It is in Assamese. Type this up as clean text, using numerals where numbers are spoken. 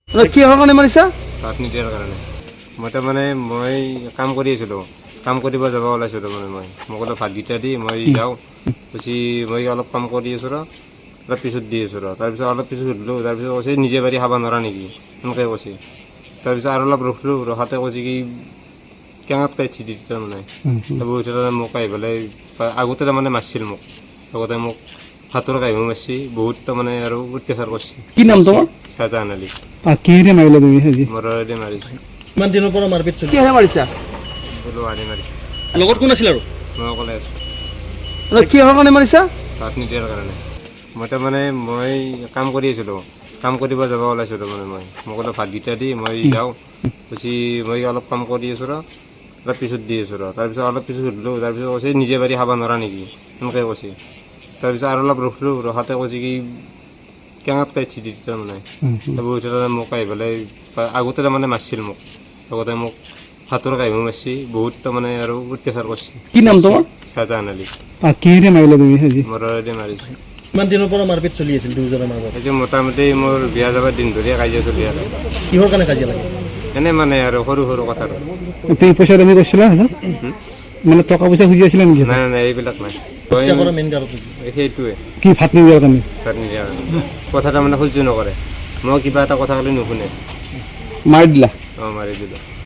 কি হোৱাৰ কাৰণে মাৰিছা? ভাত নিদিয়াৰ কাৰণে। মই কাম কৰি আছিলোঁ, কাম কৰিব যাব ওলাইছিলোঁ মই ক'লো ভাতকেইটা দি মই যাওঁ। মই অলপ কাম কৰি আছোঁ অলপ পিছত দি আছোঁ তাৰপিছত অলপ পিছত সুধিলোঁ, তাৰপিছত কৈছে নিজে পাৰি খাব নোৱাৰা নেকি সেনেকৈ কৈছে। তাৰপিছত আৰু অলপ ৰখিলোঁ, ৰখাতে কৈছে কি কেঙাত কাটি দি তাৰমানে বহুত মোক আহি পেলাই আগতে তাৰমানে মাৰিছিল মোক, আগতে মোক হাতৰ কাহিও মাৰিছে বহুত তাৰমানে আৰু অত্যাচাৰ কৰিছে। কি নাম তোমাৰ? শ্বাহজাহান আলী। কিহেৰে মাৰিলা তুমি? মৰৰেদি মাৰিছে। কিমান দিনৰ পৰা মাৰপিট চলি? কিহেৰে মাৰিছা? লোহাৰে মাৰিছে। লগত কোন আছিল আৰু? মই অকলে আছোঁ। কি হোৱাৰ কাৰণে মাৰিছা? ভাত নিদিয়াৰ কাৰণে। মই কাম কৰি আছিলোঁ, কাম কৰিব যাব ওলাইছিলোঁ মই ক'লো ভাতকেইটা দি মই যাওঁ। মই অলপ কাম কৰি আছোঁ অলপ পিছত দি আছোঁ তাৰপিছত অলপ পিছত সুধিলোঁ, তাৰপিছত কৈছে নিজে পাৰি খাব নোৱাৰা নেকি সেনেকৈ কৈছে। তাৰপিছত আৰু অলপ ৰখিলোঁ, ৰখাতে কৈছে কি কেঙাত কাটি দি তাৰমানে বহুত মোক আহি পেলাই আগতে তাৰমানে মাৰিছিল মোক, আগতে মোক হাতৰ কাহিও মাৰিছে বহুত তাৰমানে আৰু অত্যাচাৰ কৰিছে। কি নাম তোমাৰ? শ্বাহজাহান আলী। কিহেৰে মাৰিলা তুমি? মৰৰেদি মাৰিছে। কিমান দিনৰ পৰা মাৰপিট চলি আছিল দুয়োজনৰ মাজত? সেইটো মোটামুটি মোৰ বিয়া যাবৰ দিন ধৰিয়ে কাজিয়া চলি আছে। কিহৰ কাৰণে কাজিয়া লাগে? এনে আৰু সৰু সৰু কথাটো। তুমি পইচা দাবী কৰিছিলা? মানে টকা পইচা খুজি আছিলা নেকি? নাই এইবিলাক নাই। মেইন কাৰণ সেইটোৱে কি ভাত নিদিয়াৰ কাৰণে? ভাত নিদিয়াৰ কাৰণে। কথা তাৰমানে সহ্য নকৰে, মই কিবা এটা কথা ক'লে নুশুনে। মাৰি দিলা? মাৰি দিলোঁ।